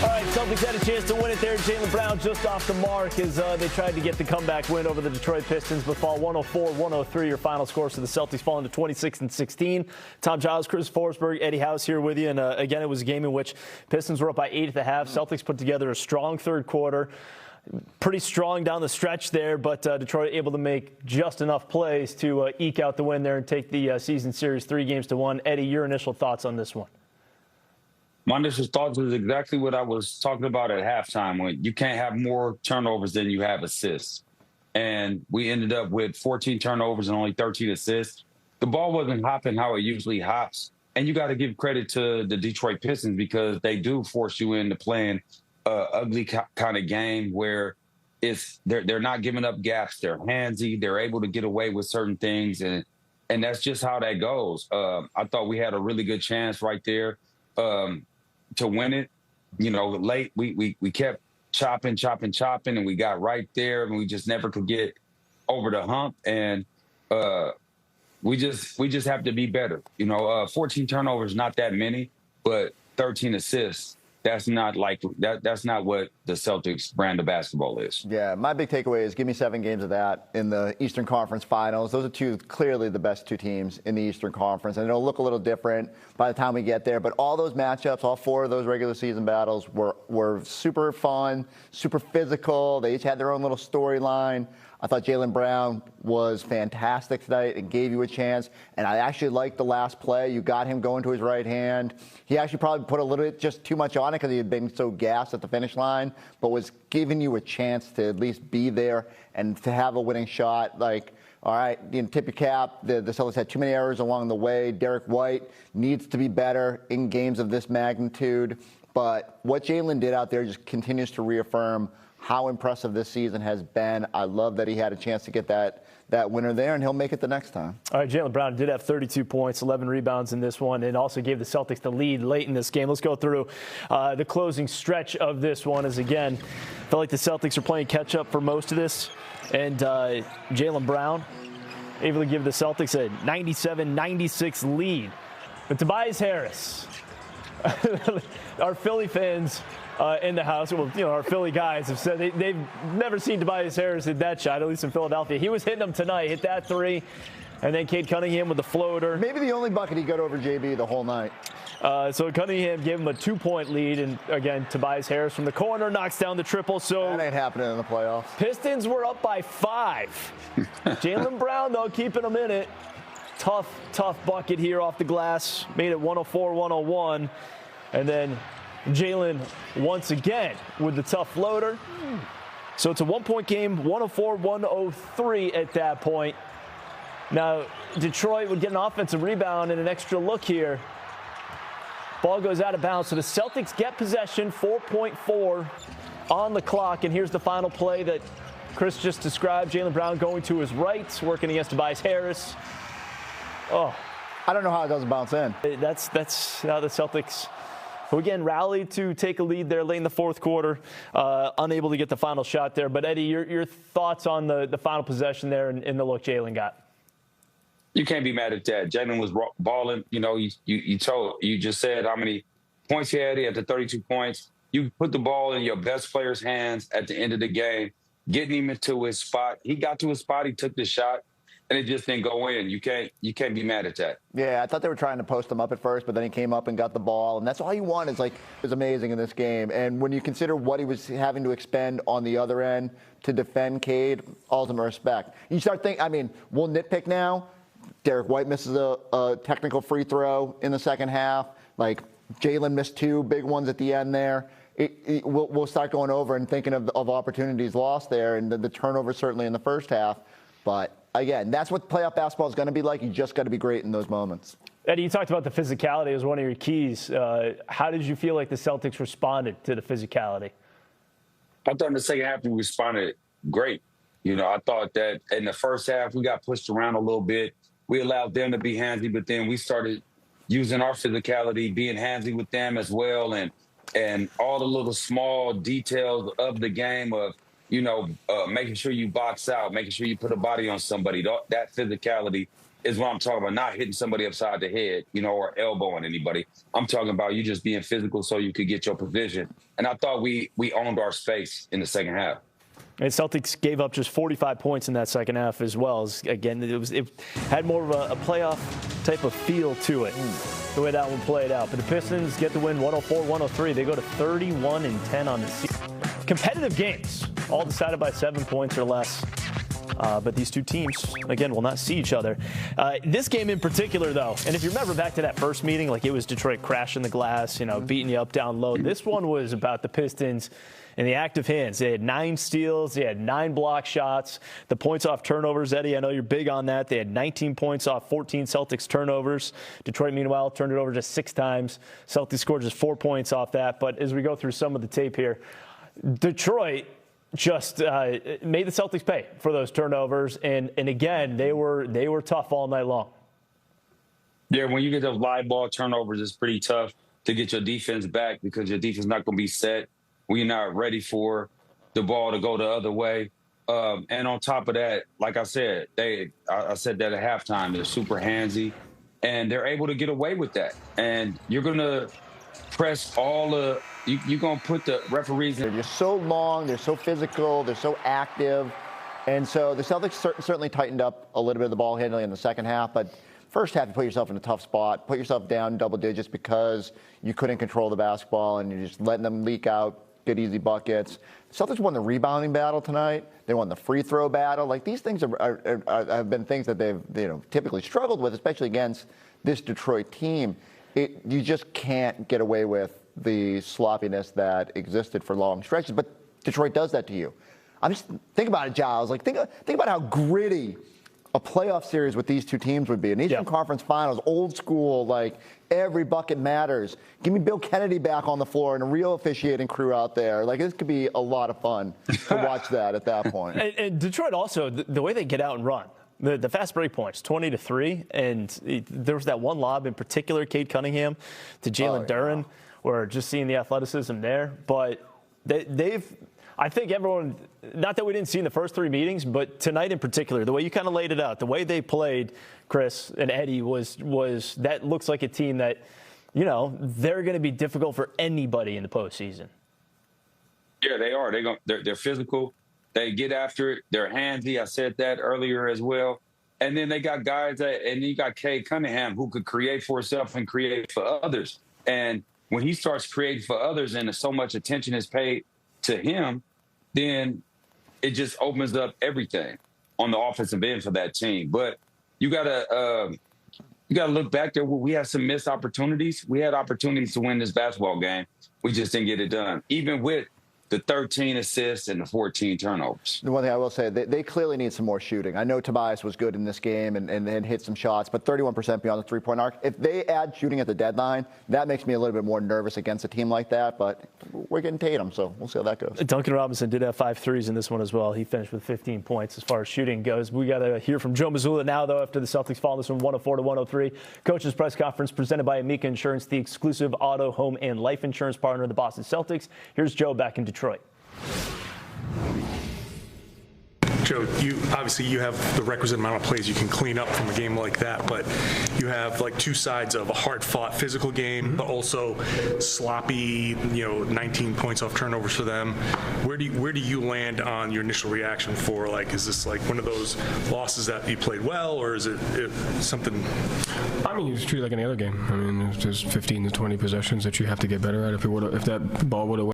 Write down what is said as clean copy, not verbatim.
All right, Celtics had a chance to win it there. Jaylen Brown just off the mark as they tried to get the comeback win over the Detroit Pistons, but fall 104-103. Your final scores for the Celtics falling to 26-16. Tom Giles, Chris Forsberg, Eddie House here with you. And again, it was a game in which Pistons were up by 8 at the half. Celtics put together a strong third quarter. Pretty strong down the stretch there, but Detroit able to make just enough plays to eke out the win there and take the season series 3-1. Eddie, your initial thoughts on this one? My initial thoughts was exactly what I was talking about at halftime, when you can't have more turnovers than you have assists. And we ended up with 14 turnovers and only 13 assists. The ball wasn't hopping how it usually hops. And you got to give credit to the Detroit Pistons because they do force you into playing an ugly kind of game where they're not giving up gaps. They're handsy. They're able to get away with certain things. And that's just how that goes. I thought we had a really good chance right there to win it. You know, late we kept chopping, and we got right there, and we just never could get over the hump. And we just have to be better. You know, 14 turnovers, not that many, but 13 assists. That's not like that. That's not what the Celtics brand of basketball is. Yeah, my big takeaway is give me 7 games of that in the Eastern Conference Finals. Those are clearly the best 2 teams in the Eastern Conference, and it'll look a little different by the time we get there. But all those matchups, all 4 of those regular season battles were super fun, super physical. They each had their own little storyline. I thought Jaylen Brown was fantastic tonight and gave you a chance. And I actually liked the last play. You got him going to his right hand. He actually probably put a little bit just too much on it because he had been so gassed at the finish line, but was giving you a chance to at least be there and to have a winning shot. Like, all right, you know, tip your cap. The Celtics had too many errors along the way. Derek White needs to be better in games of this magnitude. But what Jaylen did out there just continues to reaffirm how impressive this season has been. I love that he had a chance to get that winner there, and he'll make it the next time. All right, Jaylen Brown did have 32 points, 11 rebounds in this one, and also gave the Celtics the lead late in this game. Let's go through the closing stretch of this one, as again, felt like the Celtics are playing catch-up for most of this, and Jaylen Brown able to give the Celtics a 97-96 lead. But Tobias Harris, our Philly fans in the house, well, you know, our Philly guys have said they've never seen Tobias Harris hit that shot, at least in Philadelphia. He was hitting them tonight, hit that 3, and then Cade Cunningham with the floater. Maybe the only bucket he got over JB the whole night. So Cunningham gave him a 2-point lead, and again, Tobias Harris from the corner knocks down the triple. So that ain't happening in the playoffs. Pistons were up by 5. Jaylen Brown, though, keeping them in it. Tough bucket here off the glass. Made it 104-101. And then Jaylen once again with the tough floater. So it's a 1-point game, 104-103 at that point. Now, Detroit would get an offensive rebound and an extra look here. Ball goes out of bounds, so the Celtics get possession, 4.4 on the clock. And here's the final play that Chris just described. Jaylen Brown going to his right, working against Tobias Harris. Oh, I don't know how it doesn't bounce in. That's how the Celtics, who again rallied to take a lead there late in the fourth quarter, unable to get the final shot there. But Eddie, your thoughts on the final possession there and the look Jaylen got? You can't be mad at that. Jaylen was balling. You know, you just said how many points he had. He had the 32 points. You put the ball in your best player's hands at the end of the game, getting him into his spot. He got to his spot. He took the shot, and it just didn't go in. You can't be mad at that. Yeah, I thought they were trying to post him up at first, but then he came up and got the ball, and that's all you want. Is like, it was amazing in this game. And when you consider what he was having to expend on the other end to defend Cade, ultimate respect. You start thinking, I mean, we'll nitpick now. Derek White misses a technical free throw in the second half. Like, Jaylen missed 2 big ones at the end there. We'll start going over and thinking of opportunities lost there, and the turnover certainly in the first half. But again, that's what playoff basketball is going to be like. You just got to be great in those moments. Eddie, you talked about the physicality as one of your keys. How did you feel like the Celtics responded to the physicality? I thought in the second half we responded great. You know, I thought that in the first half we got pushed around a little bit. We allowed them to be handsy, but then we started using our physicality, being handsy with them as well, and all the little small details of the game of, you know, making sure you box out, making sure you put a body on somebody. That physicality is what I'm talking about, not hitting somebody upside the head, or elbowing anybody. I'm talking about you just being physical so you could get your position. And I thought we owned our space in the second half. And Celtics gave up just 45 points in that second half as well. Again, it had more of a playoff type of feel to it, the way that one played out. But the Pistons get the win 104-103. They go to 31-10 on the season. Competitive games, all decided by 7 points or less. But these two teams, again, will not see each other. This game in particular, though, and if you remember back to that first meeting, like it was Detroit crashing the glass, beating you up, down low. This one was about the Pistons in the active hands. They had 9 steals. They had 9 block shots. The points off turnovers, Eddie, I know you're big on that. They had 19 points off 14 Celtics turnovers. Detroit, meanwhile, turned it over just 6 times. Celtics scored just 4 points off that. But as we go through some of the tape here, Detroit just made the Celtics pay for those turnovers. And again, they were tough all night long. Yeah, when you get those live ball turnovers, it's pretty tough to get your defense back because your defense is not going to be set when you're not ready for the ball to go the other way. And on top of that, like I said, I said that at halftime, they're super handsy, and they're able to get away with that. And you're going to press you're going to put the referees in. They're just so long, they're so physical, they're so active. And so the Celtics certainly tightened up a little bit of the ball handling in the second half, but first half you put yourself in a tough spot, put yourself down double digits because you couldn't control the basketball and you're just letting them leak out, get easy buckets. The Celtics won the rebounding battle tonight. They won the free throw battle. Like, these things have been things that they've typically struggled with, especially against this Detroit team. You just can't get away with the sloppiness that existed for long stretches. But Detroit does that to you. Think about it, Giles. Like, think about how gritty a playoff series with these two teams would be. An Eastern Conference Finals, old school, like every bucket matters. Give me Bill Kennedy back on the floor and a real officiating crew out there. Like, this could be a lot of fun to watch that at that point. And Detroit also, the way they get out and run. The fast break points, 20-3, and there was that one lob in particular, Cade Cunningham to Jaylen Brown, where just seeing the athleticism there. But I think everyone, not that we didn't see in the first 3 meetings, but tonight in particular, the way you kind of laid it out, the way they played, Chris and Eddie, was that looks like a team that, they're going to be difficult for anybody in the postseason. Yeah, they are. They're physical. They get after it. They're handsy. I said that earlier as well. And then they got guys and you got Cade Cunningham who could create for himself and create for others. And when he starts creating for others and so much attention is paid to him, then it just opens up everything on the offensive end for that team. But you gotta look back there. We had some missed opportunities. We had opportunities to win this basketball game. We just didn't get it done, even with the 13 assists and the 14 turnovers. The one thing I will say, they clearly need some more shooting. I know Tobias was good in this game and hit some shots, but 31% beyond the three-point arc. If they add shooting at the deadline, that makes me a little bit more nervous against a team like that, but we're getting Tatum, so we'll see how that goes. Duncan Robinson did have 5 threes in this one as well. He finished with 15 points as far as shooting goes. We got to hear from Joe Mazzulla now, though, after the Celtics fall this one 104-103. Coach's press conference presented by Amica Insurance, the exclusive auto, home, and life insurance partner of the Boston Celtics. Here's Joe back in Detroit. Joe, you have the requisite amount of plays you can clean up from a game like that, but you have like two sides of a hard-fought physical game, but also sloppy, 19 points off turnovers for them. Where do you land on your initial reaction for, like, is this like one of those losses that you played well, or is it something? I mean, you just treat it like any other game. I mean, there's 15 to 20 possessions that you have to get better at. If that ball would have